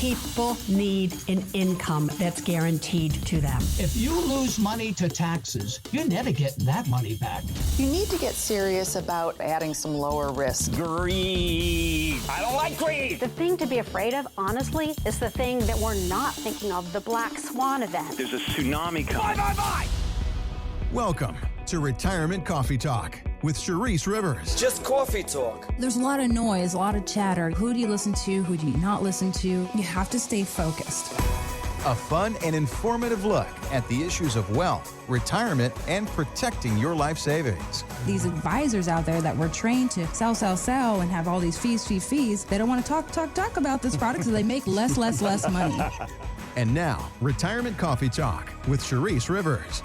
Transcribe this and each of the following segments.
People need an income that's guaranteed to them. If you lose money to taxes, you're never getting that money back. You need to get serious about adding some lower risk. Greed. I don't like greed. The thing to be afraid of, honestly, is the thing that we're not thinking of, the black swan event. There's a tsunami coming. Bye. Welcome to Retirement Coffee Talk with Charisse Rivers. Just coffee talk. There's a lot of noise, a lot of chatter. Who do you listen to? Who do you not listen to? You have to stay focused. A fun and informative look at the issues of wealth, retirement, and protecting your life savings. These advisors out there that were trained to sell, and have all these fees. They don't want to talk about this product, so they make less money. And now, Retirement Coffee Talk with Charisse Rivers.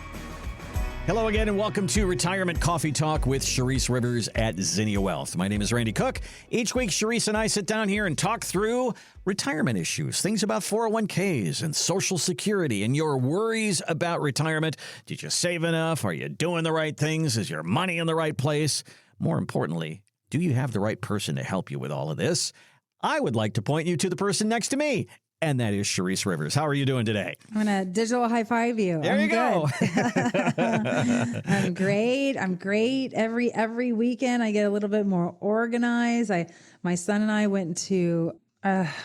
Hello again, and welcome to Retirement Coffee Talk with Charisse Rivers at Zinnia Wealth. My name is Randy Cook. Each week, Charisse and I sit down here and talk through retirement issues, things about 401ks and Social Security, and your worries about retirement. Did you save enough? Are you doing the right things? Is your money in the right place? More importantly, do you have the right person to help you with all of this? I would like to point you to the person next to me, and that is Charisse Rivers. How are you doing today? I'm going to digital high five you. There you go. I'm great. Every weekend I get a little bit more organized. My son and I went to,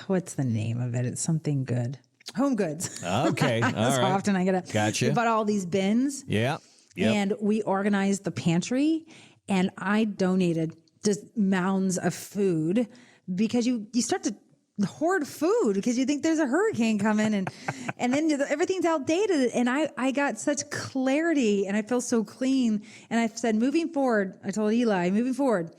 what's the name of it? It's something good. Home Goods. Okay. All That's how right. often I get Gotcha. We bought all these bins. Yeah. Yep. And we organized the pantry, and I donated just mounds of food because you start to hoard food because you think there's a hurricane coming and then everything's outdated. And I got such clarity and I feel so clean. And I said, moving forward, I told Eli, moving forward,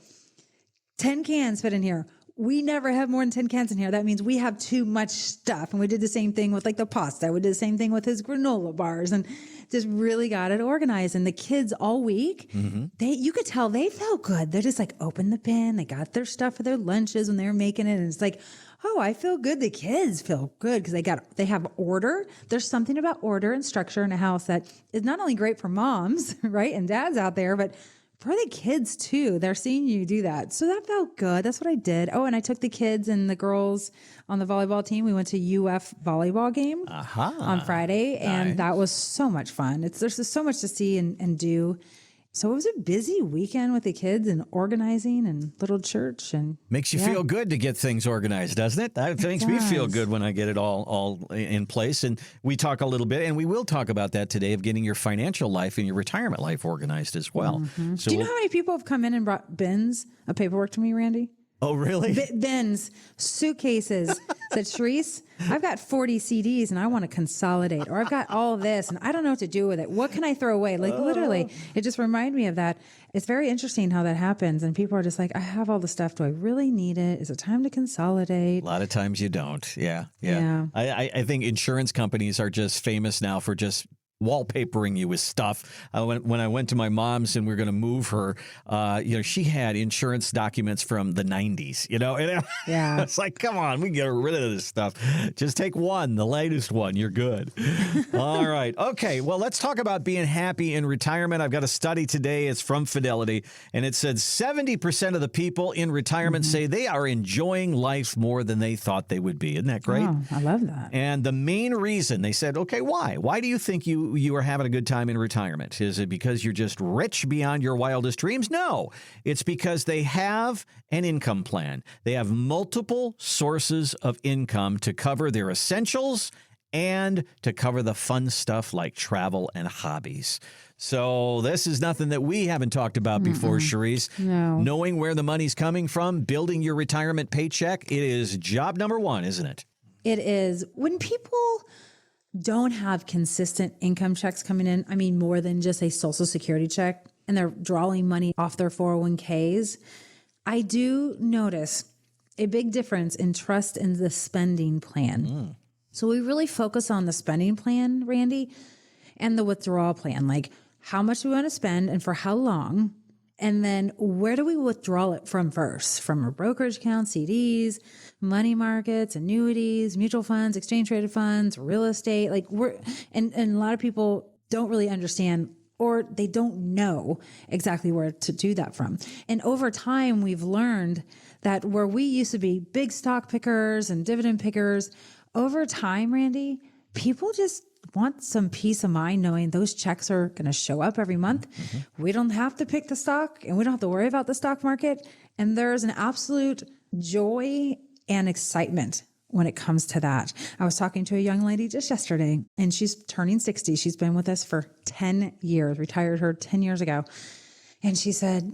10 cans fit in here. We never have more than 10 cans in here. That means we have too much stuff. And we did the same thing with like the pasta. We did the same thing with his granola bars and just really got it organized. And the kids all week, you could tell they felt good. They're just like, open the bin. They got their stuff for their lunches when they were making it. And it's like, oh, I feel good. The kids feel good because they have order. There's something about order and structure in a house that is not only great for moms, right, and dads out there, but for the kids too. They're seeing you do that. So that felt good. That's what I did. Oh, and I took the kids and the girls on the volleyball team. We went to UF volleyball game on Friday, and that was so much fun. There's just so much to see and do. So it was a busy weekend with the kids and organizing and little church. And makes you feel good to get things organized, doesn't it? That makes me feel good when I get it all in place. And we talk a little bit, and we will talk about that today, of getting your financial life and your retirement life organized as well. So do you know how many people have come in and brought bins of paperwork to me, Randy? Oh, really? Bins, suitcases. Said, Charisse, I've got 40 CDs and I want to consolidate, or I've got all this and I don't know what to do with it. What can I throw away? Like literally, it just reminded me of that. It's very interesting how that happens. And people are just like, I have all the stuff. Do I really need it? Is it time to consolidate? A lot of times you don't. Yeah. I think insurance companies are just famous now for just wallpapering you with stuff. When I went to my mom's and we were going to move her, she had insurance documents from the 90s, and it's like, come on, we can get rid of this stuff. Just take one, the latest one. You're good. All right. Okay. Well, let's talk about being happy in retirement. I've got a study today. It's from Fidelity, and it said 70% of the people in retirement say they are enjoying life more than they thought they would be. Isn't that great? Oh, I love that. And the main reason, they said, okay, why? Why do you think you are having a good time in retirement? Is it because you're just rich beyond your wildest dreams? No, it's because they have an income plan. They have multiple sources of income to cover their essentials and to cover the fun stuff like travel and hobbies. So this is nothing that we haven't talked about before, Charisse. No. Knowing where the money's coming from, building your retirement paycheck, it is job number one, isn't it? It is. When people don't have consistent income checks coming in, I mean, more than just a Social Security check, and they're drawing money off their 401ks, I do notice a big difference in trust in the spending plan. So we really focus on the spending plan, Randy, and the withdrawal plan, like how much we want to spend and for how long. And then where do we withdraw it from first? From a brokerage account, CDs, money markets, annuities, mutual funds, exchange traded funds, real estate. And a lot of people don't really understand or they don't know exactly where to do that from. And over time, we've learned that where we used to be big stock pickers and dividend pickers, over time, Randy, people just want some peace of mind knowing those checks are going to show up every month. We don't have to pick the stock and we don't have to worry about the stock market. And there's an absolute joy and excitement when it comes to that. I was talking to a young lady just yesterday, and she's turning 60. She's been with us for 10 years, retired her 10 years ago. And she said,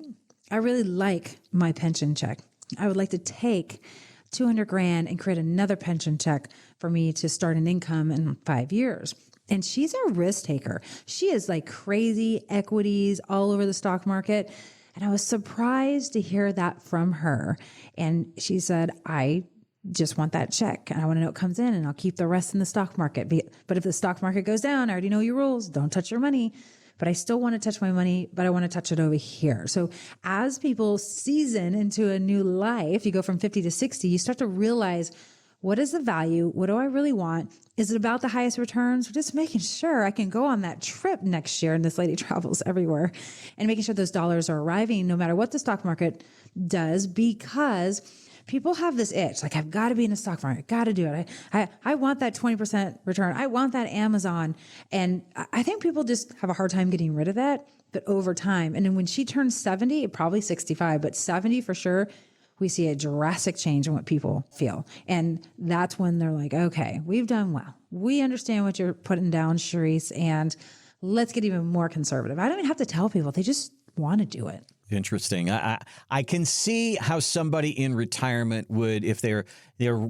I really like my pension check. I would like to take 200 grand and create another pension check for me to start an income in 5 years. And she's a risk taker. She is like crazy equities all over the stock market. And I was surprised to hear that from her. And she said, I just want that check and I want to know it comes in and I'll keep the rest in the stock market. But if the stock market goes down, I already know your rules. Don't touch your money. But I still want to touch my money, but I want to touch it over here. So as people season into a new life, you go from 50 to 60, you start to realize, what is the value? What do I really want? Is it about the highest returns? Or just making sure I can go on that trip next year, and this lady travels everywhere, and making sure those dollars are arriving no matter what the stock market does, because people have this itch. Like, I've got to be in the stock market. Got to do it. I want that 20% return. I want that Amazon. And I think people just have a hard time getting rid of that. But over time, and then when she turns 70, probably 65, but 70 for sure, we see a drastic change in what people feel. And that's when they're like, okay, we've done well. We understand what you're putting down, Charisse, and let's get even more conservative. I don't even have to tell people. They just want to do it. Interesting. I can see how somebody in retirement would, if they're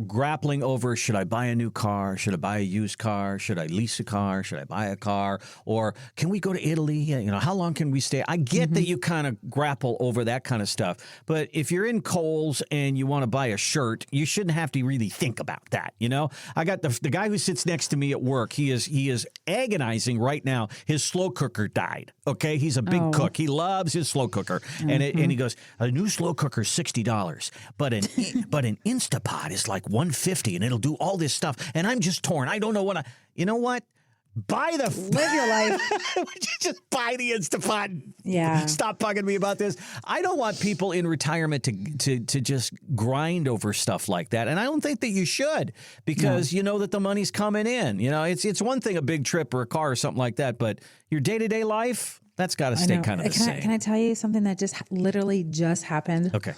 grappling over, should I buy a new car? Should I buy a used car? Should I lease a car? Should I buy a car? Or can we go to Italy? You know, how long can we stay? I get that you kind of grapple over that kind of stuff. But if you're in Kohl's and you want to buy a shirt, you shouldn't have to really think about that. You know, I got the guy who sits next to me at work. He is agonizing right now. His slow cooker died. Okay. He's a big cook. He loves his slow cooker. And he goes, a new slow cooker is $60, but an Instapot is like $150, and it'll do all this stuff. And I'm just torn. I don't know what you know what? Live your life. Just buy the Instapot. Yeah. Stop bugging me about this. I don't want people in retirement to just grind over stuff like that. And I don't think that you should, because you know that the money's coming in. You know, it's one thing, a big trip or a car or something like that, but your day-to-day life, that's got to stay kind of the same. Can I tell you something that literally just happened? Okay.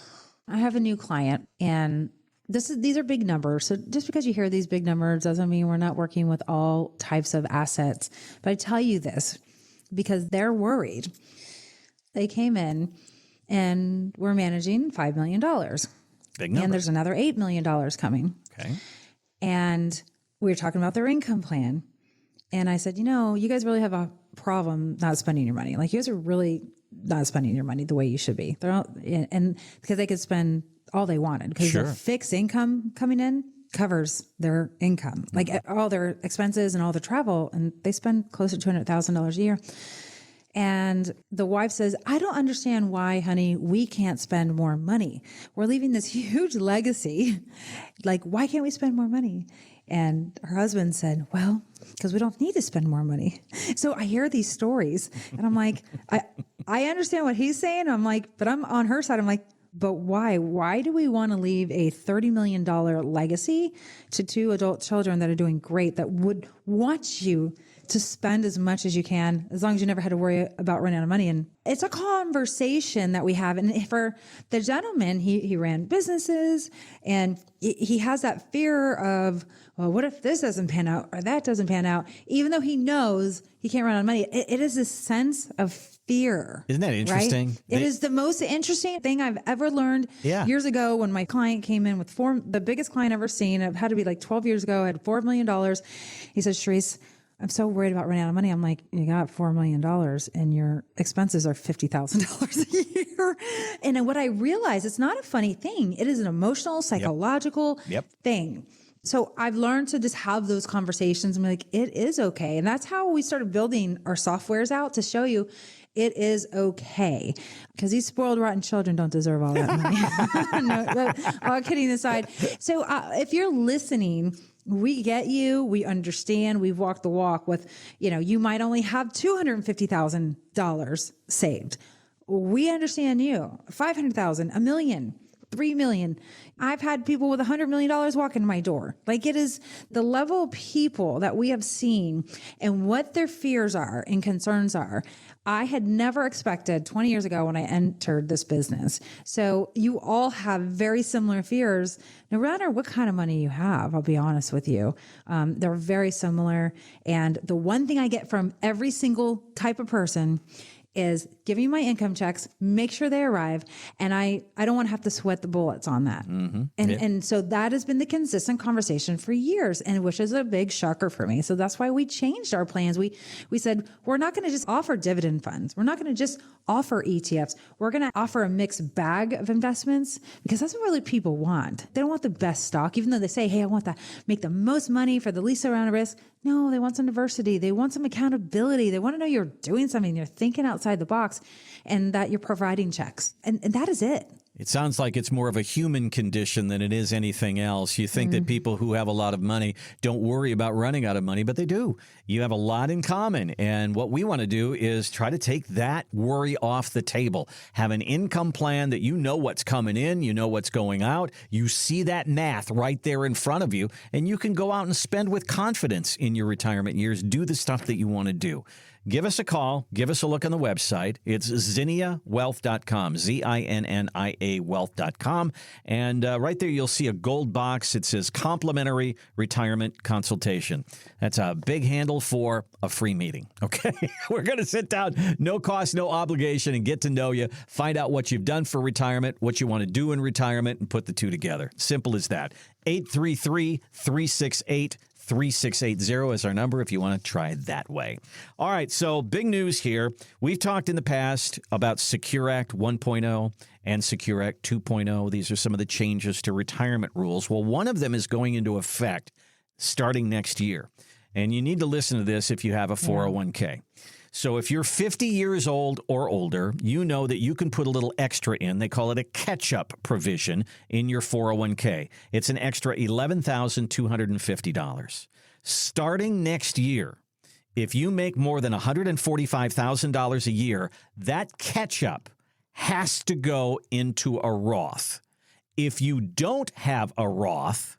I have a new client, and these are big numbers. So just because you hear these big numbers doesn't mean we're not working with all types of assets. But I tell you this because they're worried. They came in and we're managing $5 million. Big number. And there's another $8 million coming. Okay. And we were talking about their income plan. And I said, you guys really have a problem not spending your money. Like, you guys are really not spending your money the way you should be. They're all, and because they could spend all they wanted, because their fixed income coming in covers their income, like all their expenses and all the travel, and they spend close to $200,000 a year. And the wife says, I don't understand why, honey, we can't spend more money. We're leaving this huge legacy. Like, why can't we spend more money? And her husband said, well, because we don't need to spend more money. So I hear these stories and I'm like, I understand what he's saying. I'm like, but I'm on her side. I'm like, but why? Why do we want to leave a $30 million legacy to two adult children that are doing great, that would want you to spend as much as you can, as long as you never had to worry about running out of money? And it's a conversation that we have. And for the gentleman, he ran businesses, and he has that fear of, well, what if this doesn't pan out or that doesn't pan out? Even though he knows he can't run out of money, it is a sense of fear. Isn't that interesting? Right? It is the most interesting thing I've ever learned. Years ago, when my client came in with the biggest client I've ever seen, it had to be like 12 years ago, I had $4 million. He said, Charisse, I'm so worried about running out of money. I'm like, you got $4 million and your expenses are $50,000 a year. And what I realized, it's not a funny thing. It is an emotional, psychological thing. So I've learned to just have those conversations and be like, it is okay. And that's how we started building our softwares out, to show you it is okay. Because these spoiled, rotten children don't deserve all that money. No, but all kidding aside. So if you're listening, we get you. We understand. We've walked the walk with, you might only have $250,000 saved. We understand you. 500,000, $1 million. 3 million. I've had people with $100 million walk in my door. Like, it is the level of people that we have seen and what their fears are and concerns are. I had never expected 20 years ago when I entered this business. So you all have very similar fears, no matter what kind of money you have. I'll be honest with you. They're very similar. And the one thing I get from every single type of person is give me my income checks, make sure they arrive. And I don't want to have to sweat the bullets on that. Mm-hmm. And so that has been the consistent conversation for years, and which is a big shocker for me. So that's why we changed our plans. We said, we're not going to just offer dividend funds. We're not going to just offer ETFs. We're going to offer a mixed bag of investments, because that's what really people want. They don't want the best stock, even though they say, hey, I want to make the most money for the least amount of risk. No, they want some diversity. They want some accountability. They want to know you're doing something, you're thinking outside the box, and that you're providing checks. And that is it. It sounds like it's more of a human condition than it is anything else. You think that people who have a lot of money don't worry about running out of money, but they do. You have a lot in common. And what we want to do is try to take that worry off the table. Have an income plan that you know what's coming in, you know what's going out. You see that math right there in front of you, and you can go out and spend with confidence in your retirement years. Do the stuff that you want to do. Give us a call. Give us a look on the website. It's zinniawealth.com, ZINNIA wealth.com. And right there, you'll see a gold box. It says complimentary retirement consultation. That's a big handle for a free meeting. Okay. We're going to sit down, no cost, no obligation, and get to know you, find out what you've done for retirement, what you want to do in retirement, and put the two together. Simple as that. 833-368-3680 is our number if you want to try it that way. All right, so big news here. We've talked in the past about Secure Act 1.0 and Secure Act 2.0. These are some of the changes to retirement rules. Well, one of them is going into effect starting next year. And you need to listen to this if you have a 401k. So if you're 50 years old or older, you know that you can put a little extra in. They call it a catch-up provision in your 401k. It's an extra $11,250. Starting next year, if you make more than $145,000 a year, that catch-up has to go into a Roth. If you don't have a Roth,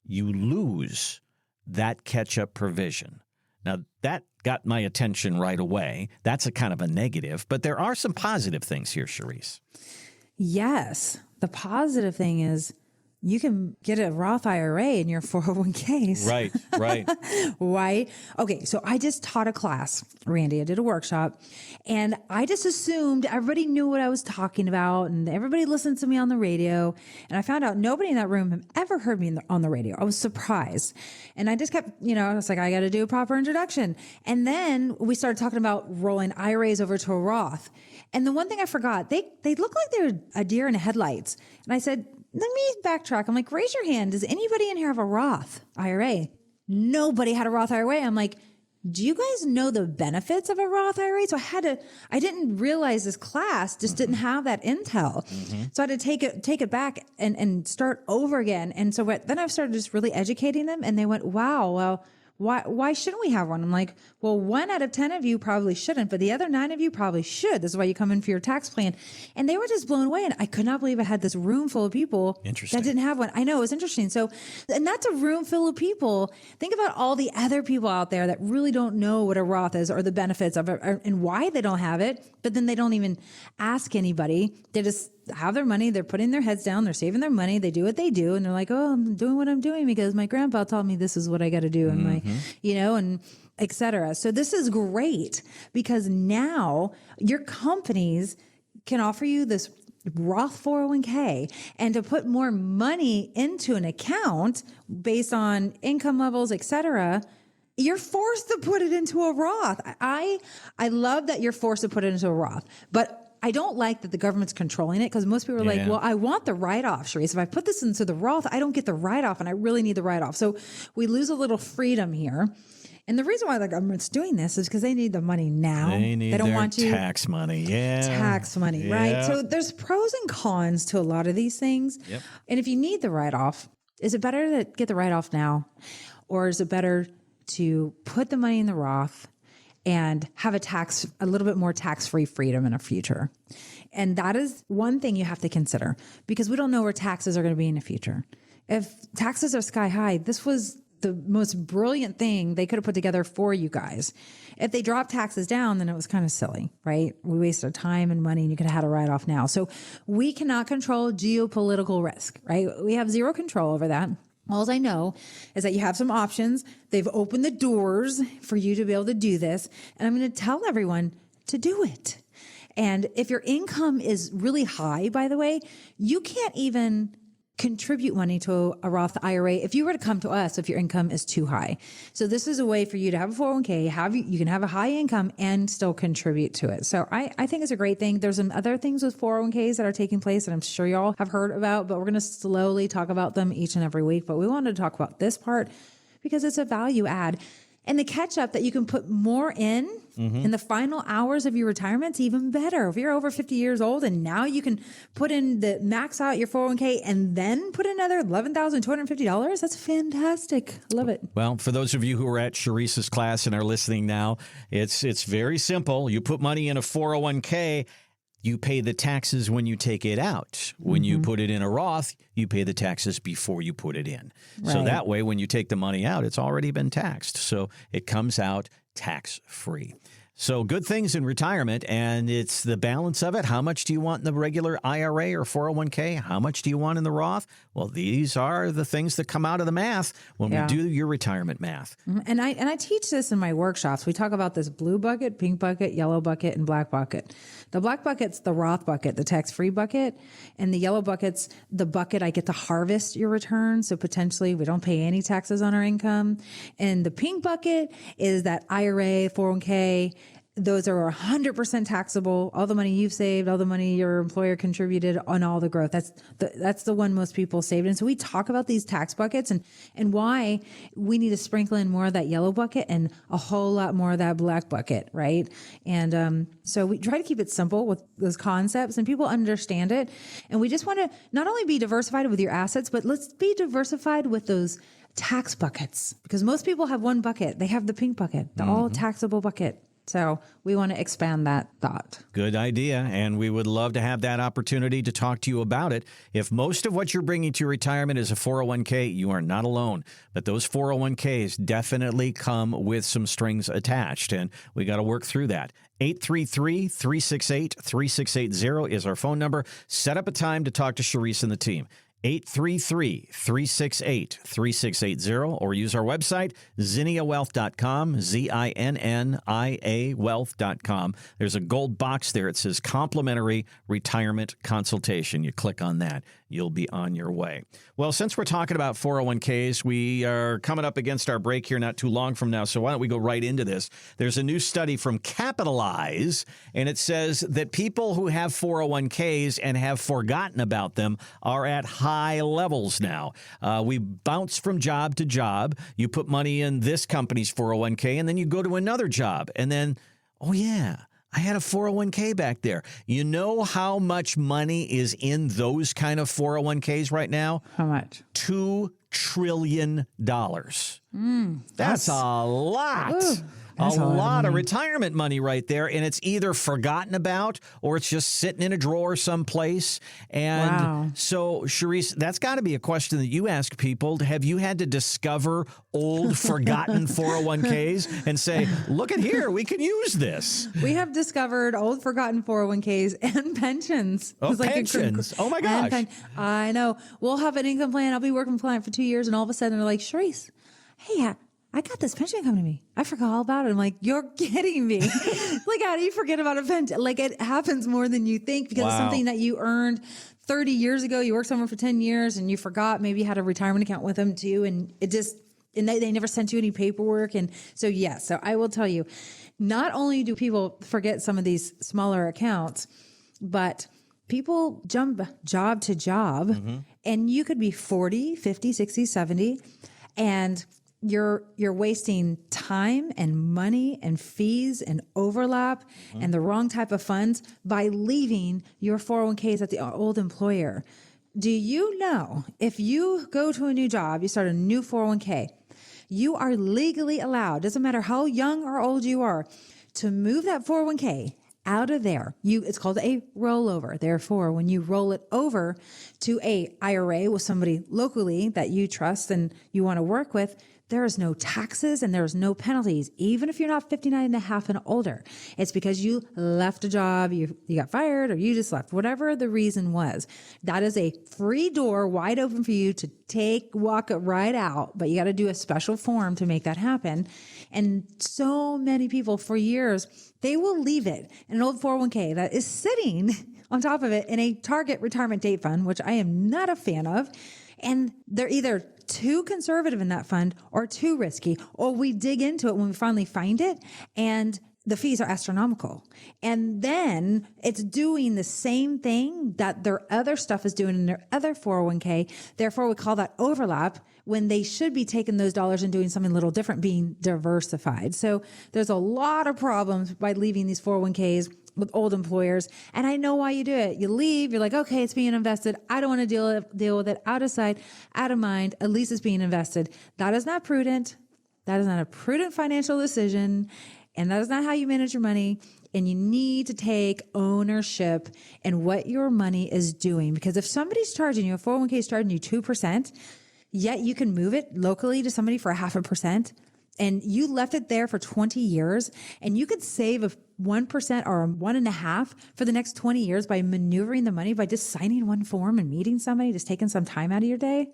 you lose that catch-up provision. Now, that got my attention right away. That's a kind of a negative, but there are some positive things here, Charisse. Yes. The positive thing is you can get a Roth IRA in your 401ks. Right. Why? Okay, so I just taught a class, Randy. I did a workshop, and I just assumed everybody knew what I was talking about, and everybody listened to me on the radio. And I found out nobody in that room had ever heard me on the radio. I was surprised. And I just kept, I was like, I got to do a proper introduction. And then we started talking about rolling IRAs over to a Roth. And the one thing I forgot, they look like they're a deer in the headlights. And I said, let me backtrack. I'm like, raise your hand. Does anybody in here have a Roth IRA? Nobody had a Roth IRA. I'm like, do you guys know the benefits of a Roth IRA? So I didn't realize this class just didn't have that intel. So I had to take it back and start over again. And so then I started just really educating them, and they went, wow, well, why shouldn't we have one? I'm like, well, 1 out of 10 of you probably shouldn't, but the other 9 of you probably should. This is why you come in for your tax plan. And they were just blown away. And I could not believe I had this room full of people that didn't have one. I know, it was interesting. So, and that's a room full of people. Think about all the other people out there that really don't know what a Roth is or the benefits of it and why they don't have it. But then they don't even ask anybody. They just have their money. They're putting their heads down. They're saving their money. They do what they do. And they're like, oh, I'm doing what I'm doing because my grandpa told me this is what I got to do. And and et cetera. So this is great because now your companies can offer you this Roth 401k, and to put more money into an account based on income levels, et cetera, you're forced to put it into a Roth. I love that you're forced to put it into a Roth, but I don't like that the government's controlling it because most people are like, well, I want the write-off, Sharice. If I put this into the Roth, I don't get the write-off and I really need the write-off. So we lose a little freedom here. And the reason why the government's doing this is because they need the money now. They don't want tax money. Tax money, right? So there's pros and cons to a lot of these things. Yep. And if you need the write-off, is it better to get the write-off now? Or is it better to put the money in the Roth and have a little bit more tax-free freedom in the future? And that is one thing you have to consider because we don't know where taxes are going to be in the future. If taxes are sky high, this was the most brilliant thing they could have put together for you guys. If they dropped taxes down, then it was kind of silly, right? We wasted time and money and you could have had a write-off now. So we cannot control geopolitical risk, right? We have zero control over that. All I know is that you have some options. They've opened the doors for you to be able to do this. And I'm going to tell everyone to do it. And if your income is really high, by the way, you can't even contribute money to a Roth IRA if you were to come to us if your income is too high. So this is a way for you to have a 401k, you can have a high income and still contribute to it. So I think it's a great thing. There's some other things with 401ks that are taking place that I'm sure y'all have heard about, but we're going to slowly talk about them each and every week. But we wanted to talk about this part because it's a value add. And the catch up that you can put more in the final hours of your retirement is even better. If you're over 50 years old and now you can put in the max out your 401k and then put another $11,250, that's fantastic. Love it. Well, for those of you who are at Sharice's class and are listening now, it's very simple. You put money in a 401k. You pay the taxes when you take it out. When you put it in a Roth, you pay the taxes before you put it in. Right. So that way, when you take the money out, it's already been taxed. So it comes out tax-free. So good things in retirement, and it's the balance of it. How much do you want in the regular IRA or 401k? How much do you want in the Roth? Well, these are the things that come out of the math when we do your retirement math. And I teach this in my workshops. We talk about this blue bucket, pink bucket, yellow bucket, and black bucket. The black bucket's the Roth bucket, the tax-free bucket, and the yellow bucket's the bucket I get to harvest your return. So potentially we don't pay any taxes on our income. And the pink bucket is that IRA, 401k. Those are 100% taxable. All the money you've saved, all the money your employer contributed on all the growth. That's the one most people saved. And so we talk about these tax buckets and why we need to sprinkle in more of that yellow bucket and a whole lot more of that black bucket, right? And so we try to keep it simple with those concepts and people understand it. And we just want to not only be diversified with your assets, but let's be diversified with those tax buckets because most people have one bucket. They have the pink bucket, the all taxable bucket. So we want to expand that thought. Good idea. And we would love to have that opportunity to talk to you about it. If most of what you're bringing to retirement is a 401k, you are not alone. But those 401ks definitely come with some strings attached. And we got to work through that. 833-368-3680 is our phone number. Set up a time to talk to Sharice and the team. 833-368-3680 or use our website, zinniawealth.com, ZINNIA wealth.com. There's a gold box there. It says complimentary retirement consultation. You click on that. You'll be on your way. Well, since we're talking about 401ks, we are coming up against our break here not too long from now. So why don't we go right into this? There's a new study from Capitalize, and it says that people who have 401ks and have forgotten about them are at high levels now. We bounce from job to job. You put money in this company's 401k, and then you go to another job. And then, oh, yeah, I had a 401k back there. You know how much money is in those kind of 401ks right now? How much? $2 trillion. That's a lot. Ooh. A lot of retirement money right there, and it's either forgotten about or it's just sitting in a drawer someplace. And so, Sharice, that's got to be a question that you ask people. Have you had to discover old, forgotten 401ks and say, look at here, we can use this? We have discovered old, forgotten 401ks and pensions. Oh, pensions. Oh, my gosh. I know. We'll have an income plan. I'll be working with a client for 2 years, and all of a sudden they're like, Sharice, hey, I got this pension coming to me. I forgot all about it. I'm like, you're kidding me. Like, how do you forget about a pension? Like, it happens more than you think because it's something that you earned 30 years ago. You worked somewhere for 10 years and you forgot. Maybe you had a retirement account with them too. And they never sent you any paperwork. And so, yes. So I will tell you, not only do people forget some of these smaller accounts, but people jump job to job and you could be 40, 50, 60, 70 and you're wasting time and money and fees and overlap and the wrong type of funds by leaving your 401ks at the old employer. Do you know if you go to a new job, you start a new 401k, you are legally allowed, doesn't matter how young or old you are, to move that 401k out of there. It's called a rollover. Therefore, when you roll it over to a IRA with somebody locally that you trust and you want to work with, there is no taxes and there's no penalties, even if you're not 59 and a half and older. It's because you left a job, you got fired, or you just left, whatever the reason was. That is a free door wide open for you to walk it right out, but you got to do a special form to make that happen. And so many people for years, they will leave it in an old 401k that is sitting on top of it in a target retirement date fund, which I am not a fan of. And they're either too conservative in that fund or too risky, or we dig into it when we finally find it and the fees are astronomical. And then it's doing the same thing that their other stuff is doing in their other 401k. Therefore, we call that overlap when they should be taking those dollars and doing something a little different, being diversified. So there's a lot of problems by leaving these 401ks with old employers. And I know why you do it. You leave, you're like, okay, it's being invested. I don't want to deal with it. Out of sight, out of mind. At least it's being invested. That is not prudent. That is not a prudent financial decision. And that is not how you manage your money. And you need to take ownership in what your money is doing. Because if somebody's charging you, a 401k is charging you 2%, yet you can move it locally to somebody for 0.5%, and you left it there for 20 years, and you could save 1% or 1.5% for the next 20 years by maneuvering the money, by just signing one form and meeting somebody, just taking some time out of your day.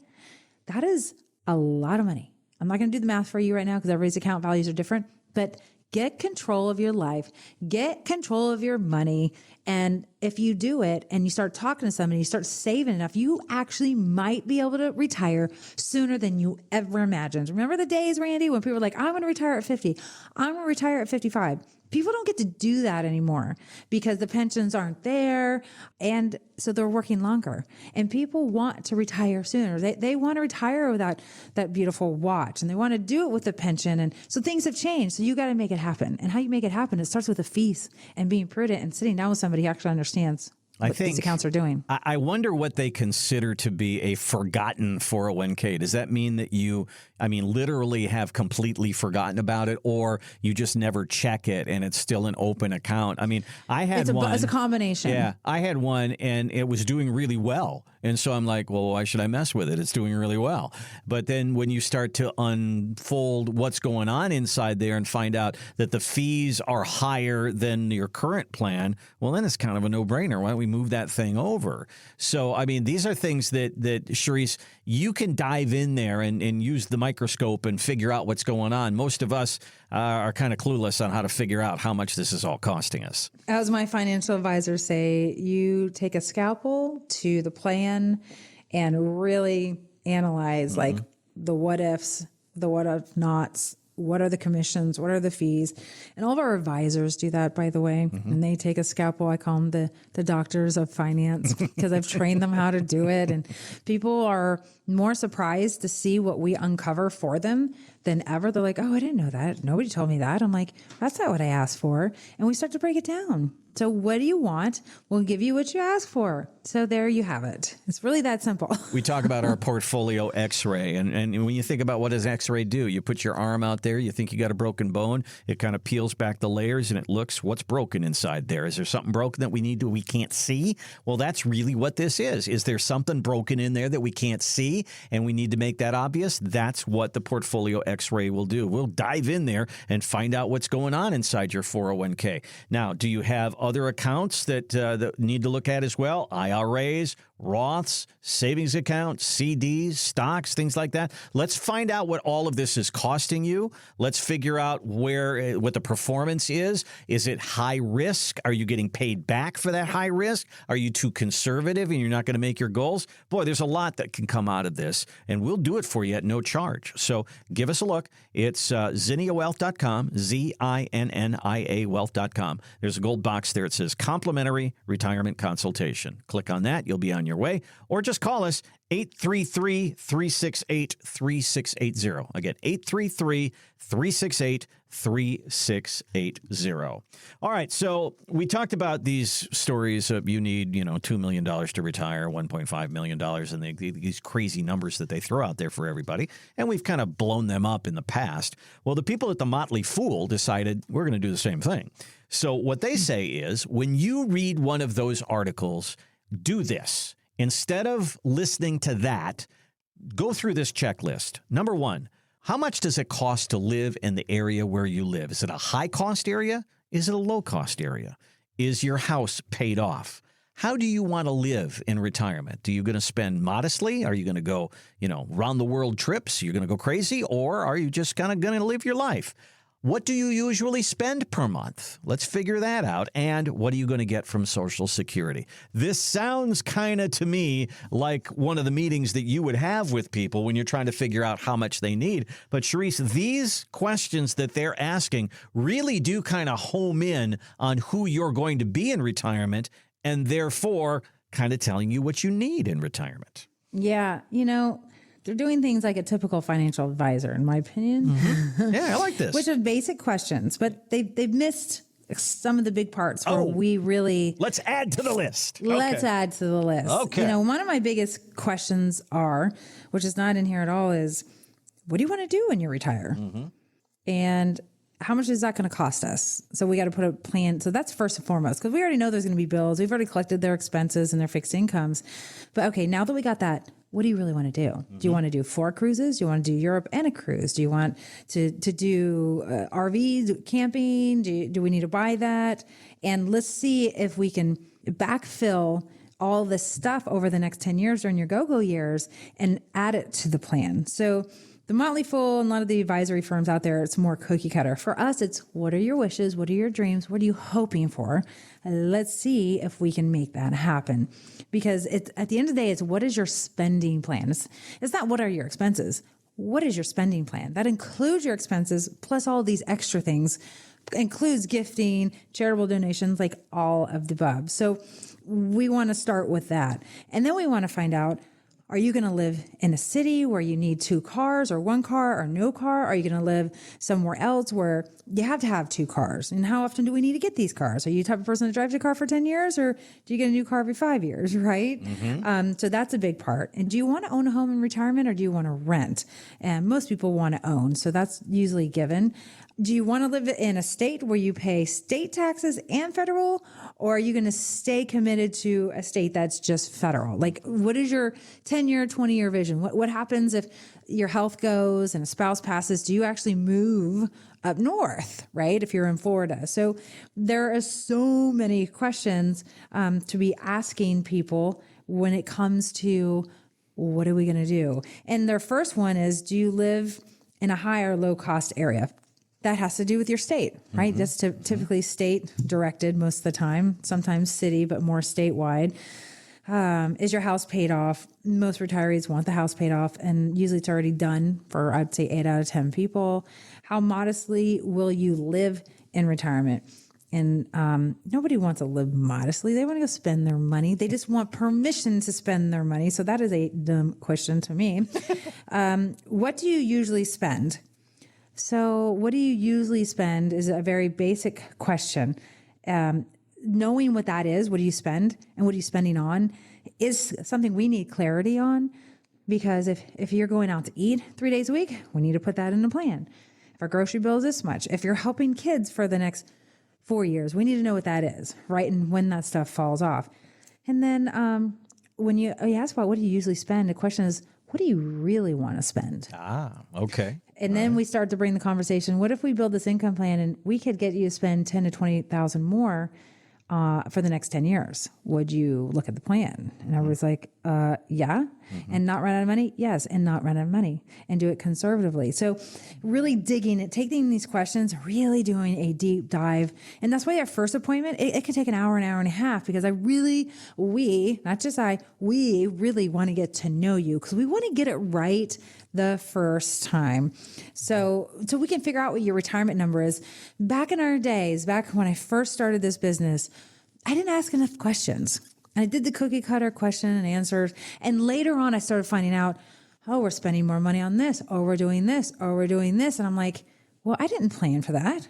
That is a lot of money. I'm not going to do the math for you right now because everybody's account values are different, but get control of your life, get control of your money. And if you do it and you start talking to somebody, you start saving enough, you actually might be able to retire sooner than you ever imagined. Remember the days, Randy, when people were like, I'm going to retire at 50. I'm going to retire at 55. People don't get to do that anymore because the pensions aren't there. And so they're working longer, and people want to retire sooner. They want to retire without that beautiful watch, and they want to do it with the pension. And so things have changed. So you got to make it happen. And how you make it happen, it starts with the fees and being prudent and sitting down with somebody who actually understands what these accounts are doing. I wonder what they consider to be a forgotten 401k. Does that mean that you, literally have completely forgotten about it, or you just never check it and it's still an open account? I had one. It's a combination. Yeah, I had one and it was doing really well. And so I'm like, well, why should I mess with it? It's doing really well. But then when you start to unfold what's going on inside there and find out that the fees are higher than your current plan, well, then it's kind of a no-brainer. Why don't we move that thing over? So, these are things that Charisse, you can dive in there and use the microscope and figure out what's going on. Most of us are kind of clueless on how to figure out how much this is all costing us. As my financial advisors say, you take a scalpel to the plan and really analyze like the what ifs, the what if nots, what are the commissions, what are the fees. And all of our advisors do that, by the way. And they take a scalpel. I call them the doctors of finance because I've trained them how to do it. And people are more surprised to see what we uncover for them than ever. They're like, oh, I didn't know that. Nobody told me that. I'm like, that's not what I asked for. And we start to break it down. So what do you want? We'll give you what you ask for. So there you have it. It's really that simple. We talk about our portfolio x-ray. And when you think about what does x-ray do, you put your arm out there, you think you got a broken bone, it kind of peels back the layers and it looks what's broken inside there. Is there something broken that we can't see? Well, that's really what this is. Is there something broken in there that we can't see and we need to make that obvious? That's what the portfolio x-ray will do. We'll dive in there and find out what's going on inside your 401k. Now, do you have other accounts that need to look at as well? IRAs, Roths, savings accounts, CDs, stocks, things like that. Let's find out what all of this is costing you. Let's figure out what the performance is. Is it high risk? Are you getting paid back for that high risk? Are you too conservative and you're not going to make your goals? Boy, there's a lot that can come out of this, and we'll do it for you at no charge. So give us a look. It's ZinniaWealth.com, ZINNIA Wealth.com. There's a gold box there. It says complimentary retirement consultation. Click on that. You'll be on your way, or just call us 833-368-3680. Again, 833-368-3680. All right, so we talked about these stories of you need, $2 million to retire, $1.5 million, and these crazy numbers that they throw out there for everybody, and we've kind of blown them up in the past. Well, the people at the Motley Fool decided we're going to do the same thing. So what they say is, when you read one of those articles, do this. Instead of listening to that, go through this checklist. Number one, how much does it cost to live in the area where you live? Is it a high-cost area? Is it a low-cost area? Is your house paid off? How do you want to live in retirement? Are you going to spend modestly? Are you going to go, round-the-world trips? You're going to go crazy? Or are you just kind of going to live your life? What do you usually spend per month? Let's figure that out. And what are you going to get from Social Security? This sounds kind of to me like one of the meetings that you would have with people when you're trying to figure out how much they need. But Sharice, these questions that they're asking really do kind of home in on who you're going to be in retirement, and therefore kind of telling you what you need in retirement. Yeah. They're doing things like a typical financial advisor, in my opinion. Mm-hmm. Yeah, I like this. Which are basic questions, but they've missed some of the big parts where we really... Let's add to the list. Let's add to the list. Okay. One of my biggest questions which is not in here at all, is what do you want to do when you retire? Mm-hmm. And how much is that going to cost us? So we got to put a plan. So that's first and foremost, because we already know there's going to be bills. We've already collected their expenses and their fixed incomes. But okay, now that we got that, what do you really want to do? Mm-hmm. Do you want to do 4 cruises? Do you want to do Europe and a cruise? Do you want to do RV camping? Do we need to buy that? And let's see if we can backfill all this stuff over the next 10 years during your go-go years and add it to the plan. So the Motley Fool and a lot of the advisory firms out there, it's more cookie cutter. For us, it's what are your wishes? What are your dreams? What are you hoping for? And let's see if we can make that happen. Because at the end of the day, it's what is your spending plan? It's not what are your expenses. What is your spending plan? That includes your expenses plus all these extra things, includes gifting, charitable donations, like all of the above. So we want to start with that. And then we want to find out, are you going to live in a city where you need 2 cars or 1 car or no car? Are you going to live somewhere else where you have to have 2 cars? And how often do we need to get these cars? Are you the type of person to drive your car for 10 years, or do you get a new car every 5 years, right? Mm-hmm. So that's a big part. And do you want to own a home in retirement, or do you want to rent? And most people want to own, so that's usually given. Do you want to live in a state where you pay state taxes and federal, or are you going to stay committed to a state that's just federal? Like, what is your 10-year, 20-year vision? What happens if your health goes and a spouse passes? Do you actually move up north, right? If you're in Florida. So there are so many questions to be asking people when it comes to what are we going to do? And their first one is, do you live in a high or low cost area? That has to do with your state, right? Mm-hmm. That's typically state directed most of the time, sometimes city, but more statewide. Is your house paid off? Most retirees want the house paid off, and usually it's already done for, I'd say, 8 out of 10 people. How modestly will you live in retirement? And nobody wants to live modestly. They want to go spend their money. They just want permission to spend their money. So that is a dumb question to me. What do you usually spend? So what do you usually spend is a very basic question. Knowing what that is, what do you spend and what are you spending on, is something we need clarity on. Because if you're going out to eat 3 days a week, we need to put that in a plan. If our grocery bill is this much, if you're helping kids for the next 4 years, we need to know what that is, right? And when that stuff falls off. And then when you ask about what do you usually spend, the question is, what do you really want to spend? Okay. And then we start to bring the conversation, what if we build this income plan and we could get you to spend 10 to 20,000 more for the next 10 years. Would you look at the plan? And I was like, yeah. And not run out of money? Yes. And not run out of money and do it conservatively. So really digging it, taking these questions, really doing a deep dive. And that's why our first appointment, it could take an hour and a half, because we really want to get to know you, because we want to get it right the first time. So we can figure out what your retirement number is. Back in our days, back when I first started this business, I didn't ask enough questions. I did the cookie cutter question and answers. And later on, I started finding out, oh, we're spending more money on this. Oh, we're doing this. Oh, we're doing this. And I'm like, well, I didn't plan for that.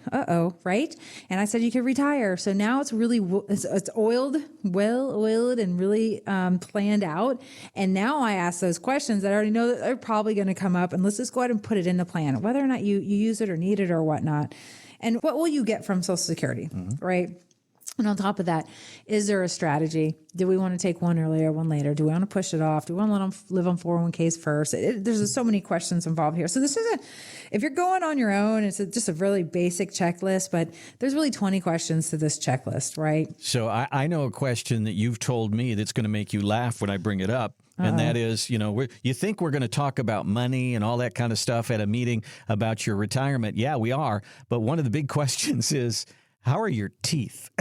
Right? And I said you could retire. So now it's really, it's oiled, well-oiled and really planned out. And now I ask those questions that I already know that are probably going to come up. And let's just go ahead and put it in the plan, whether or not you use it or need it or whatnot. And what will you get from Social Security, right? And on top of that, is there a strategy? Do we want to take one earlier, one later? Do we want to push it off? Do we want to let them live on 401ks first? There's so many questions involved here. So this is if you're going on your own, it's just a really basic checklist, but there's really 20 questions to this checklist, right? So I know a question that you've told me that's going to make you laugh when I bring it up. And that is, you think we're going to talk about money and all that kind of stuff at a meeting about your retirement. Yeah, we are. But one of the big questions is, how are your teeth?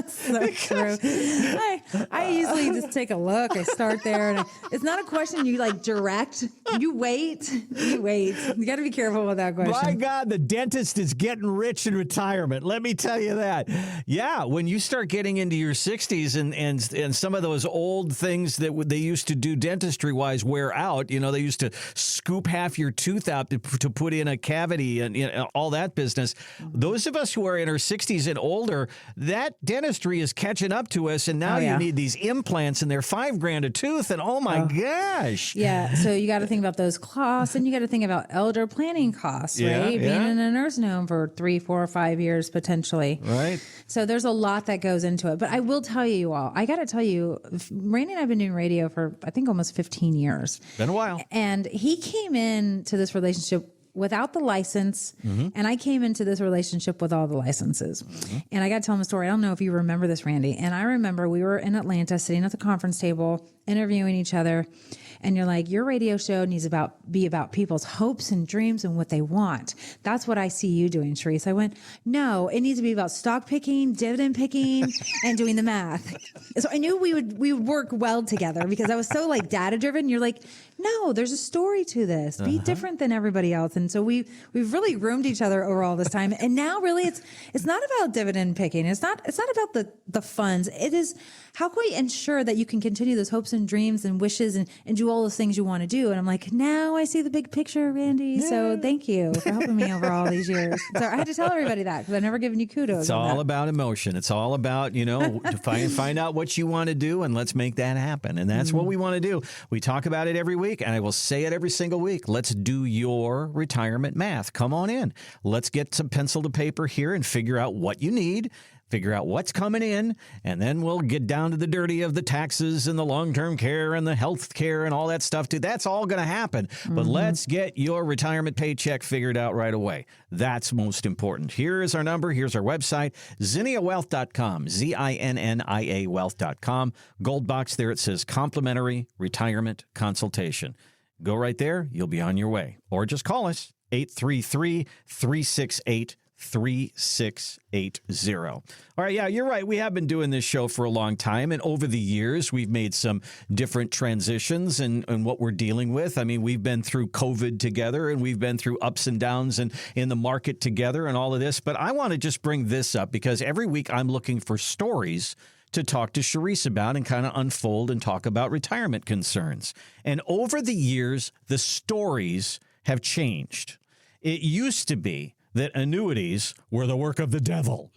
So true. I usually just take a look. I start there, and it's not a question you like direct. You wait. You got to be careful with that question. My God, the dentist is getting rich in retirement. Let me tell you that. Yeah, when you start getting into your 60s and some of those old things that they used to do dentistry wise wear out. They used to scoop half your tooth out to put in a cavity and all that business. Those of us who are in our 60s and older, that dentistry is catching up to us, and now you need these implants, and they're $5,000 a tooth, and oh my gosh. Yeah, so you got to think about those costs, and you got to think about elder planning costs, right? Being in a nursing home for 3, 4, or 5 years potentially. Right. So there's a lot that goes into it. But I will tell you all, I got to tell you, Randy and I have been doing radio for, I think, almost 15 years. Been a while. And he came into this relationship without the license, and I came into this relationship with all the licenses. And I got to tell him a story. I don't know if you remember this, Randy. And I remember we were in Atlanta sitting at the conference table, interviewing each other. And you're like, your radio show needs to be about people's hopes and dreams and what they want. That's what I see you doing, Sharice. I went, no, it needs to be about stock picking, dividend picking, and doing the math. So I knew we would work well together, because I was so like data driven. You're like, no, there's a story to this. Be different than everybody else. And so we've really groomed each other over all this time. And now really it's not about dividend picking. It's not about the funds. It is, how can we ensure that you can continue those hopes and dreams and wishes and do all those things you want to do? And I'm like, now I see the big picture, Randy. Yeah. So thank you for helping me over all these years. So I had to tell everybody that, because I've never given you kudos. It's all about emotion. It's all about, to find out what you want to do, and let's make that happen. And that's what we want to do. We talk about it every week, and I will say it every single week. Let's do your retirement math. Come on in. Let's get some pencil to paper here and figure out what you need. Figure out what's coming in, and then we'll get down to the dirty of the taxes and the long-term care and the health care and all that stuff too. That's all going to happen. But let's get your retirement paycheck figured out right away. That's most important. Here is our number. Here's our website, zinniawealth.com, ZINNIA wealth.com. Gold box there. It says complimentary retirement consultation. Go right there. You'll be on your way. Or just call us, 833-368-3680. All right. Yeah, you're right. We have been doing this show for a long time. And over the years, we've made some different transitions in what we're dealing with. I mean, we've been through COVID together, and we've been through ups and downs and in the market together and all of this. But I want to just bring this up, because every week I'm looking for stories to talk to Sharice about and kind of unfold and talk about retirement concerns. And over the years, the stories have changed. It used to be that annuities were the work of the devil.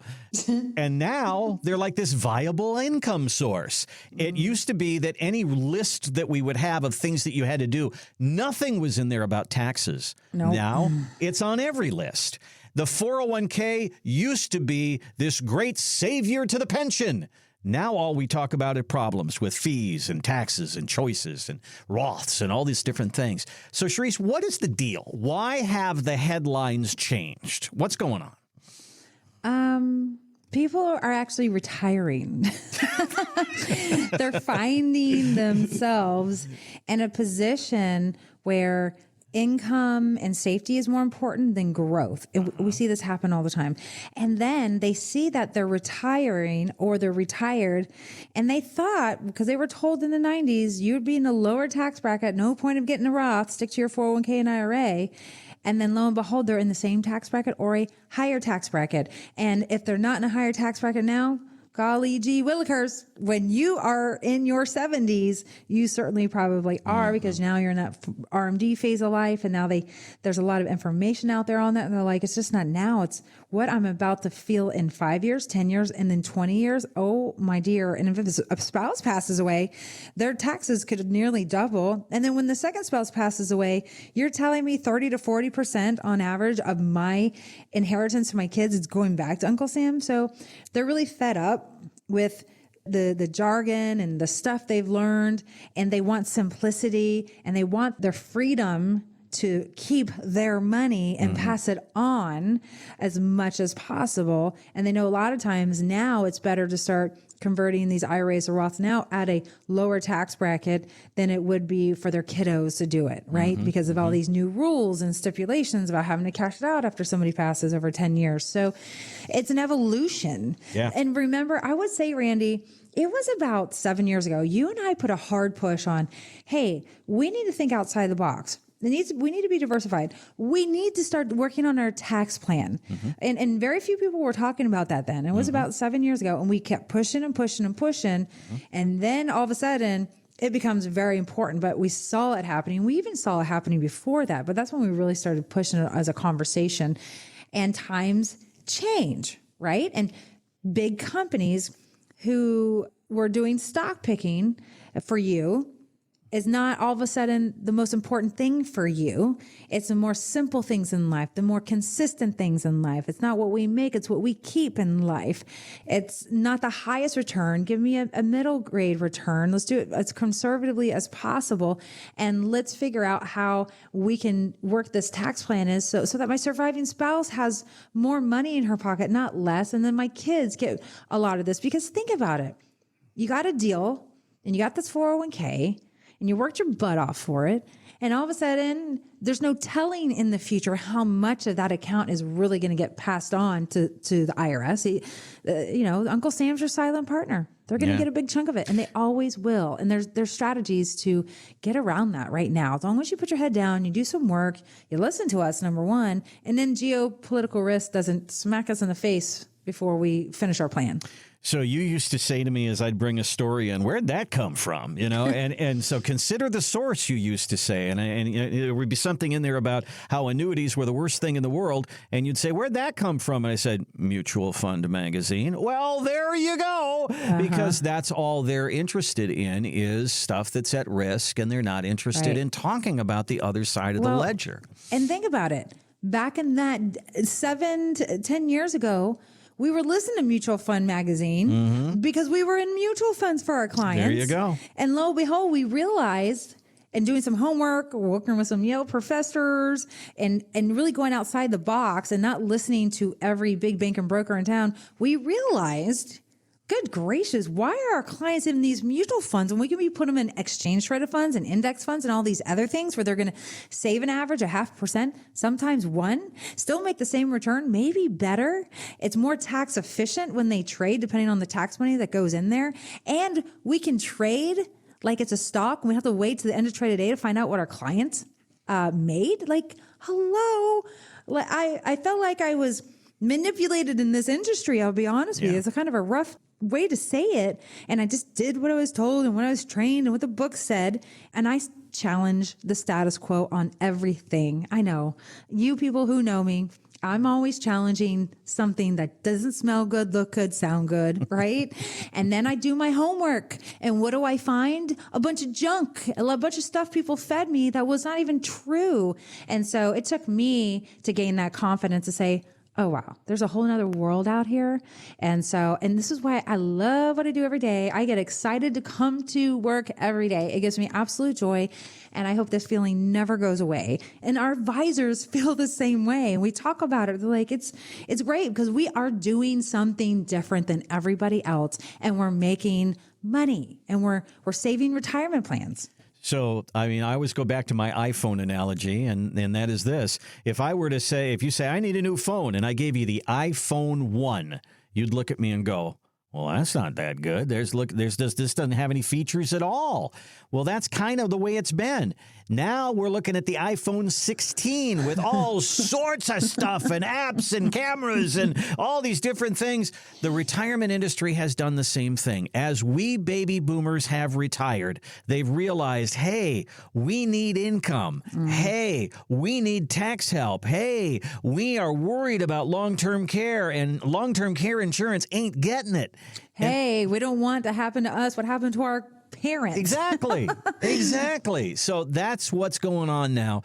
And now they're like this viable income source. It used to be that any list that we would have of things that you had to do, nothing was in there about taxes. Nope. Now it's on every list. The 401k used to be this great savior to the pension. Now all we talk about are problems with fees and taxes and choices and Roths and all these different things. So, Sharice, what is the deal? Why have the headlines changed? What's going on? People are actually retiring. They're finding themselves in a position where income and safety is more important than growth. We see this happen all the time. And then they see that they're retiring or they're retired, and they thought, because they were told in the 90s, you'd be in a lower tax bracket, no point of getting a Roth, stick to your 401k and IRA. And then lo and behold, they're in the same tax bracket or a higher tax bracket. And if they're not in a higher tax bracket now, golly gee willikers, when you are in your 70s, you certainly probably are, because now you're in that RMD phase of life. And now there's a lot of information out there on that. And they're like, it's just not now. It's what I'm about to feel in 5 years, 10 years, and then 20 years. Oh, my dear. And if a spouse passes away, their taxes could nearly double. And then when the second spouse passes away, you're telling me 30 to 40% on average of my inheritance to my kids is going back to Uncle Sam. So they're really fed up with the jargon and the stuff they've learned, and they want simplicity, and they want their freedom to keep their money and pass it on as much as possible. And they know a lot of times now it's better to start converting these IRAs or Roths now at a lower tax bracket than it would be for their kiddos to do it, right? Because of all these new rules and stipulations about having to cash it out after somebody passes over 10 years. So it's an evolution. Yeah. And remember, I would say, Randy, it was about 7 years ago, you and I put a hard push on, hey, we need to think outside the box. We need to be diversified. We need to start working on our tax plan. And very few people were talking about that then. It was about 7 years ago, and we kept pushing and pushing and pushing. And then all of a sudden it becomes very important, but we saw it happening. We even saw it happening before that, but that's when we really started pushing it as a conversation. And times change, right? And big companies who were doing stock picking for you is not all of a sudden the most important thing for you. It's the more simple things in life, the more consistent things in life. It's not what we make, it's what we keep in life. It's not the highest return. Give me a middle grade return. Let's do it as conservatively as possible. And let's figure out how we can work this tax plan so that my surviving spouse has more money in her pocket, not less. And then my kids get a lot of this. Because think about it. You got a deal and you got this 401k, and you worked your butt off for it. And all of a sudden, there's no telling in the future how much of that account is really going to get passed on to the IRS. Uncle Sam's your silent partner. They're going to get a big chunk of it, and they always will. And there's strategies to get around that right now. As long as you put your head down, you do some work, you listen to us, number one, and then geopolitical risk doesn't smack us in the face before we finish our plan. So you used to say to me as I'd bring a story in, where'd that come from? And so consider the source, you used to say. And there would be something in there about how annuities were the worst thing in the world. And you'd say, where'd that come from? And I said, Mutual Fund Magazine. Well, there you go. Because that's all they're interested in is stuff that's at risk. And they're not interested in talking about the other side of the ledger. And think about it. Back in that 7 to 10 years ago, we were listening to Mutual Fund Magazine because we were in mutual funds for our clients. There you go. And lo and behold, we realized, and doing some homework, working with some Yale professors, and really going outside the box and not listening to every big bank and broker in town, we realized, good gracious, why are our clients in these mutual funds when we can put them in exchange traded funds and index funds and all these other things where they're going to save an average of 0.5%, sometimes 1%, still make the same return, maybe better. It's more tax efficient when they trade, depending on the tax money that goes in there. And we can trade like it's a stock. We have to wait to the end of trading day to find out what our clients made. Like, hello. I felt like I was manipulated in this industry. I'll be honest with you. It's a kind of a rough way to say it. And I just did what I was told and what I was trained and what the book said. And I challenge the status quo on everything. I know you people who know me, I'm always challenging something that doesn't smell good, look good, sound good, right? And then I do my homework. And what do I find? A bunch of junk, a bunch of stuff people fed me that was not even true. And so it took me to gain that confidence to say, oh, wow, there's a whole nother world out here. And this is why I love what I do every day. I get excited to come to work every day. It gives me absolute joy. And I hope this feeling never goes away. And our advisors feel the same way. And we talk about it. They're like, it's great because we are doing something different than everybody else. And we're making money and we're saving retirement plans. So, I mean, I always go back to my iPhone analogy, and that is this. If you say, I need a new phone, and I gave you the iPhone 1, you'd look at me and go, well, that's not that good. This doesn't have any features at all. Well, that's kind of the way it's been. Now we're looking at the iPhone 16 with all sorts of stuff and apps and cameras and all these different things. The retirement industry has done the same thing. As we baby boomers have retired, they've realized, hey, we need income. Hey, we need tax help. Hey, we are worried about long-term care, and long-term care insurance ain't getting it. Hey, we don't want to happen to us what happened to our parents. Exactly. Exactly. So that's what's going on now.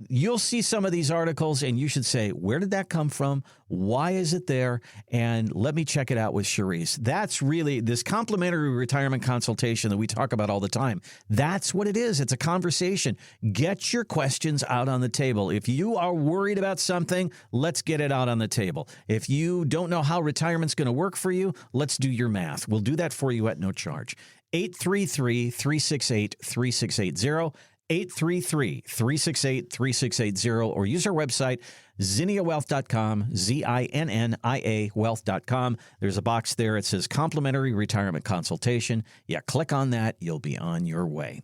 You'll see some of these articles and you should say, where did that come from? Why is it there? And let me check it out with Charisse. That's really this complimentary retirement consultation that we talk about all the time. That's what it is. It's a conversation. Get your questions out on the table. If you are worried about something, let's get it out on the table. If you don't know how retirement's going to work for you, let's do your math. We'll do that for you at no charge. 833-368-3680. 833-368-3680, or use our website, zinniawealth.com, ZINNIA wealth.com. There's a box there. It says complimentary retirement consultation. Yeah, click on that. You'll be on your way.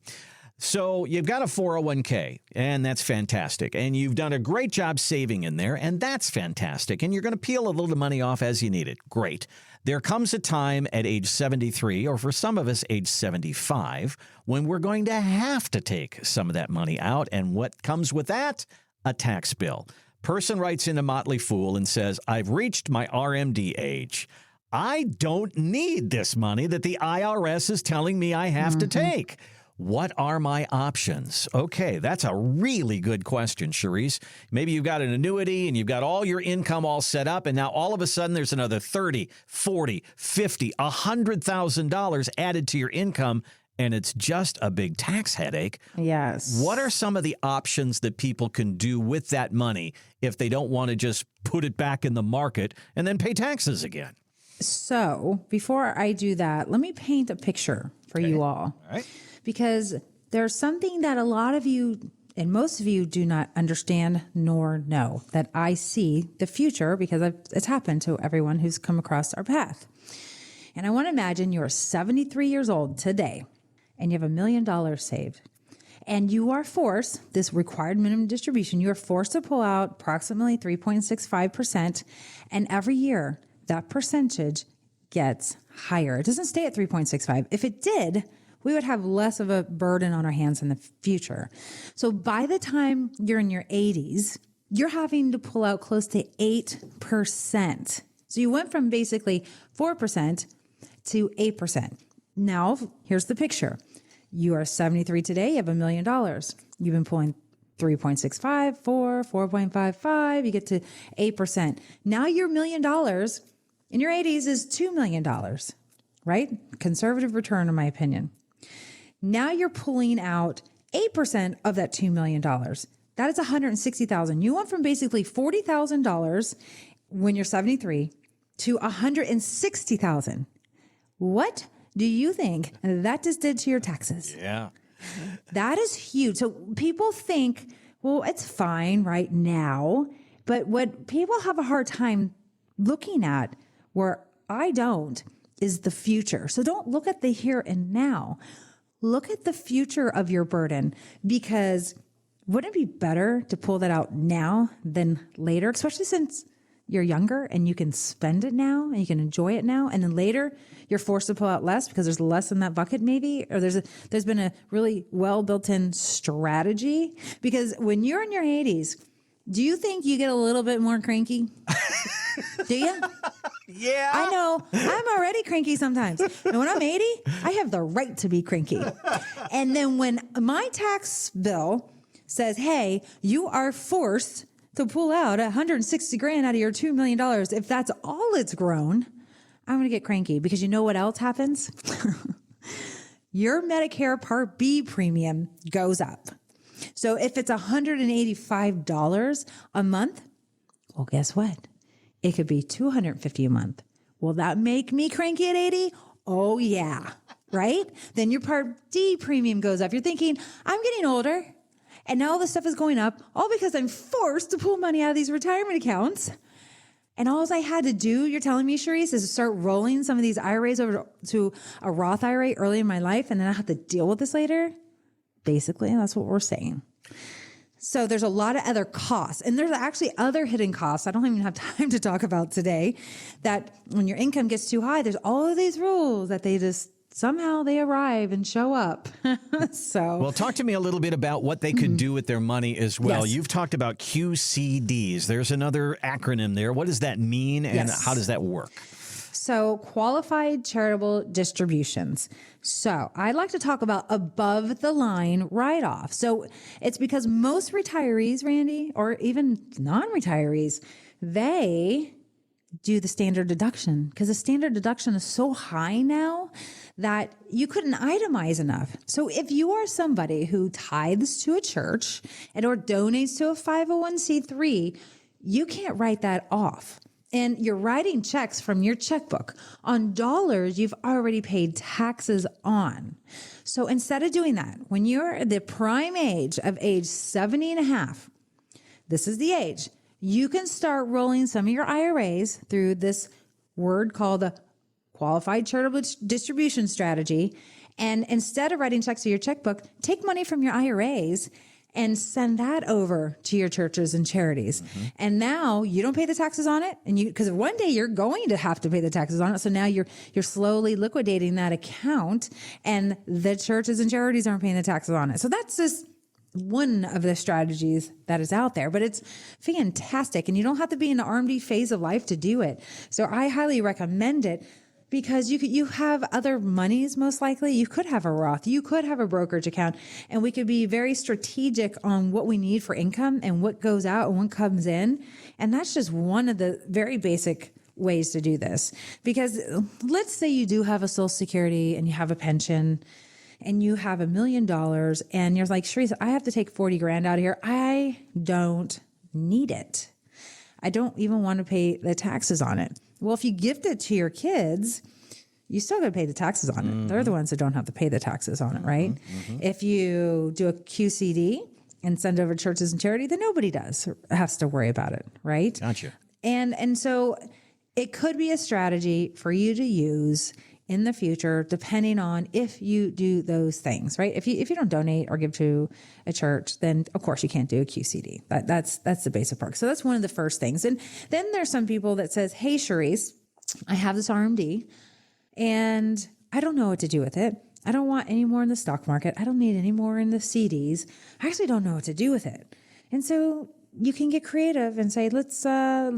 So you've got a 401k, and that's fantastic. And you've done a great job saving in there, and that's fantastic. And you're going to peel a little money off as you need it. Great. There comes a time at age 73, or for some of us, age 75, when we're going to have to take some of that money out. And what comes with that? A tax bill. Person writes into Motley Fool and says, I've reached my RMD age. I don't need this money that the IRS is telling me I have to take. What are my options? Okay, that's a really good question, Charisse. Maybe you've got an annuity and you've got all your income all set up, and now all of a sudden there's another $30, $40, $50, $100,000 added to your income, and it's just a big tax headache. Yes. What are some of the options that people can do with that money if they don't want to just put it back in the market and then pay taxes again? So before I do that, let me paint a picture for you all. All right. Because there's something that a lot of you and most of you do not understand nor know, that I see the future because it's happened to everyone who's come across our path. And I want to imagine you're 73 years old today and you have $1 million saved. And you are forced, this required minimum distribution, you are forced to pull out approximately 3.65%. And every year that percentage gets higher. It doesn't stay at 3.65. If it did, we would have less of a burden on our hands in the future. So by the time you're in your 80s, you're having to pull out close to 8%. So you went from basically 4% to 8%. Now, here's the picture. You are 73 today, you have $1 million. You've been pulling 3.65, 4, 4.55, you get to 8%. Now your $1 million in your 80s is $2 million, right? Conservative return, in my opinion. Now you're pulling out 8% of that $2 million. That is $160,000. You went from basically $40,000 when you're 73 to $160,000. What do you think that just did to your taxes? Yeah. That is huge. So people think, well, it's fine right now. But what people have a hard time looking at, where I don't, is the future. So don't look at the here and now. Look at the future of your burden, because wouldn't it be better to pull that out now than later, especially since you're younger and you can spend it now and you can enjoy it now, and then later you're forced to pull out less because there's less in that bucket maybe, or there's been a really well built-in strategy. Because when you're in your 80s, do you think you get a little bit more cranky? Do you? Yeah. I know. I'm already cranky sometimes. And when I'm 80, I have the right to be cranky. And then when my tax bill says, hey, you are forced to pull out 160 grand out of your $2 million. If that's all it's grown, I'm going to get cranky because you know what else happens? Your Medicare Part B premium goes up. So if it's $185 a month, well, guess what? It could be $250 a month. Will that make me cranky at 80? Oh, yeah. Right? Then your Part D premium goes up. You're thinking, I'm getting older, and now all this stuff is going up, all because I'm forced to pull money out of these retirement accounts. And all I had to do, you're telling me, Charisse, is start rolling some of these IRAs over to a Roth IRA early in my life, and then I have to deal with this later? Basically, that's what we're saying. So there's a lot of other costs, and there's actually other hidden costs I don't even have time to talk about today, that when your income gets too high, there's all of these rules that they just somehow they arrive and show up. Well, talk to me a little bit about what they could do with their money as well. Yes. You've talked about QCDs. There's another acronym there. What does that mean, and how does that work? So qualified charitable distributions. So I'd like to talk about above the line write-off. So it's because most retirees, Randy, or even non-retirees, they do the standard deduction because the standard deduction is so high now that you couldn't itemize enough. So if you are somebody who tithes to a church and or donates to a 501c3, you can't write that off. And you're writing checks from your checkbook on dollars you've already paid taxes on. So instead of doing that, when you're the prime age of age 70 and a half, this is the age, you can start rolling some of your IRAs through this word called the Qualified Charitable Distribution Strategy. And instead of writing checks to your checkbook, take money from your IRAs and send that over to your churches and charities. And now you don't pay the taxes on it, and because one day you're going to have to pay the taxes on it. So now you're slowly liquidating that account, and the churches and charities aren't paying the taxes on it. So that's just one of the strategies that is out there, but it's fantastic, and you don't have to be in the RMD phase of life to do it. So I highly recommend it. Because you have other monies, most likely. You could have a Roth. You could have a brokerage account. And we could be very strategic on what we need for income and what goes out and what comes in. And that's just one of the very basic ways to do this. Because let's say you do have a Social Security and you have a pension and you have $1 million and you're like, Charisse, I have to take 40 grand out of here. I don't need it. I don't even want to pay the taxes on it. Well, if you gift it to your kids, you still got to pay the taxes on it. They're the ones that don't have to pay the taxes on it, right? If you do a QCD and send over to churches and charity, then nobody has to worry about it, right? Gotcha. And so it could be a strategy for you to use in the future, depending on if you do those things, right? If you don't donate or give to a church, then of course you can't do a QCD. That's the basic part. So that's one of the first things. And then there's some people that says, hey, Charisse, I have this RMD and I don't know what to do with it. I don't want any more in the stock market. I don't need any more in the CDs. I actually don't know what to do with it. And so you can get creative and say, let's buy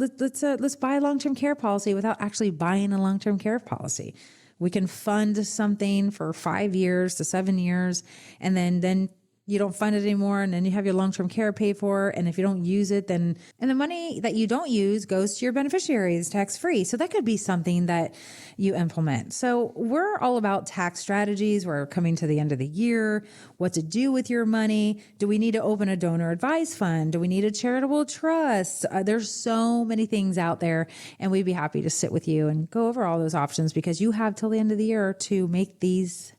a long-term care policy without actually buying a long-term care policy. We can fund something for 5 years to 7 years, and then you don't fund it anymore, and then you have your long-term care paid for, and if you don't use it, then the money that you don't use goes to your beneficiaries tax-free. So that could be something that you implement. So we're all about tax strategies. We're coming to the end of the year. What to do with your money? Do we need to open a donor advised fund? Do we need a charitable trust? There's so many things out there, and we'd be happy to sit with you and go over all those options because you have till the end of the year to make these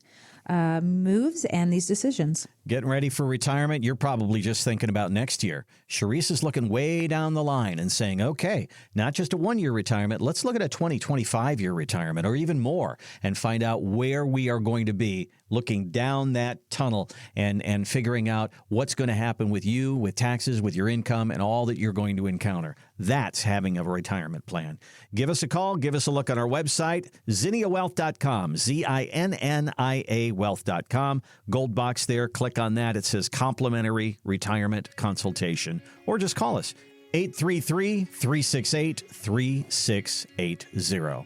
moves and these decisions. Getting ready for retirement? You're probably just thinking about next year. Charisse is looking way down the line and saying, okay, not just a 1-year retirement, let's look at a 20, 25-year retirement or even more and find out where we are going to be looking down that tunnel and figuring out what's going to happen with you, with taxes, with your income, and all that you're going to encounter. That's having a retirement plan. Give us a call. Give us a look on our website, zinniawealth.com, ZINNIA wealth.com. Gold box there. Click on that. It says complimentary retirement consultation. Or just call us, 833-368-3680.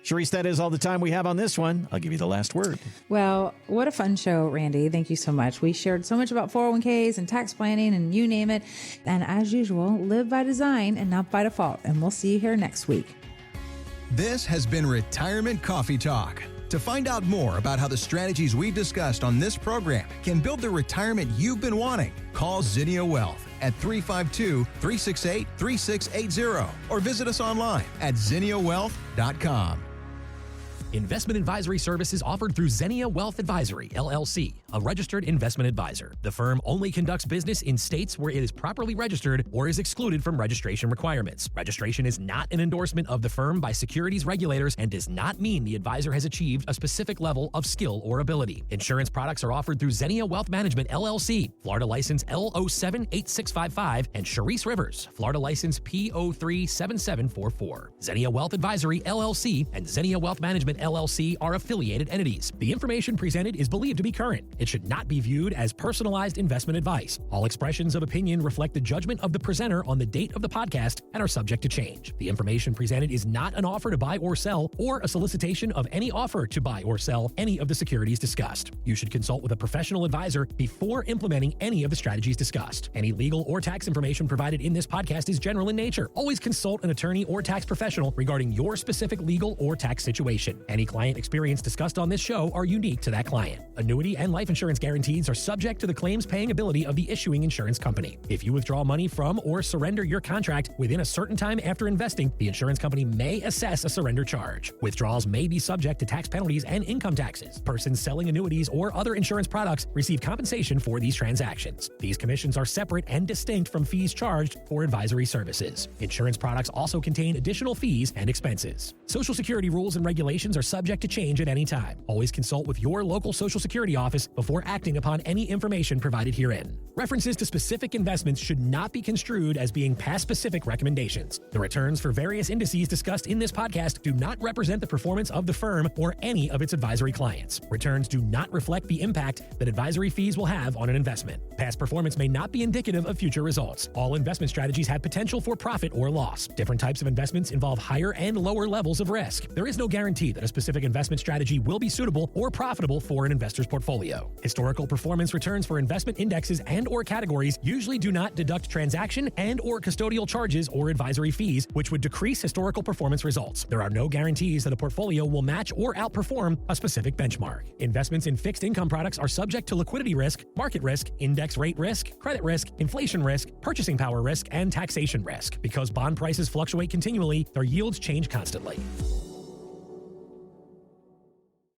Charisse, that is all the time we have on this one. I'll give you the last word. Well, what a fun show, Randy. Thank you so much. We shared so much about 401ks and tax planning and you name it. And as usual, live by design and not by default. And we'll see you here next week. This has been Retirement Coffee Talk. To find out more about how the strategies we discussed on this program can build the retirement you've been wanting, call Zinnia Wealth at 352-368-3680 or visit us online at zinniawealth.com. Investment advisory services offered through Zinnia Wealth Advisory, LLC, a registered investment advisor. The firm only conducts business in states where it is properly registered or is excluded from registration requirements. Registration is not an endorsement of the firm by securities regulators and does not mean the advisor has achieved a specific level of skill or ability. Insurance products are offered through Zinnia Wealth Management, LLC, Florida license L078655, and Charisse Rivers, Florida license P037744. Zinnia Wealth Advisory, LLC, and Zinnia Wealth Management, LLC are affiliated entities. The information presented is believed to be current. It should not be viewed as personalized investment advice. All expressions of opinion reflect the judgment of the presenter on the date of the podcast and are subject to change. The information presented is not an offer to buy or sell or a solicitation of any offer to buy or sell any of the securities discussed. You should consult with a professional advisor before implementing any of the strategies discussed. Any legal or tax information provided in this podcast is general in nature. Always consult an attorney or tax professional regarding your specific legal or tax situation. Any client experience discussed on this show are unique to that client. Annuity and life insurance guarantees are subject to the claims paying ability of the issuing insurance company. If you withdraw money from or surrender your contract within a certain time after investing, the insurance company may assess a surrender charge. Withdrawals may be subject to tax penalties and income taxes. Persons selling annuities or other insurance products receive compensation for these transactions. These commissions are separate and distinct from fees charged for advisory services. Insurance products also contain additional fees and expenses. Social Security rules and regulations are subject to change at any time. Always consult with your local Social Security office before acting upon any information provided herein. References to specific investments should not be construed as being past specific recommendations. The returns for various indices discussed in this podcast do not represent the performance of the firm or any of its advisory clients. Returns do not reflect the impact that advisory fees will have on an investment. Past performance may not be indicative of future results. All investment strategies have potential for profit or loss. Different types of investments involve higher and lower levels of risk. There is no guarantee that a specific investment strategy will be suitable or profitable for an investor's portfolio. Historical performance returns for investment indexes and/or categories usually do not deduct transaction and/or custodial charges or advisory fees, which would decrease historical performance results. There are no guarantees that a portfolio will match or outperform a specific benchmark. Investments in fixed income products are subject to liquidity risk, market risk, index rate risk, credit risk, inflation risk, purchasing power risk, and taxation risk. Because bond prices fluctuate continually, their yields change constantly.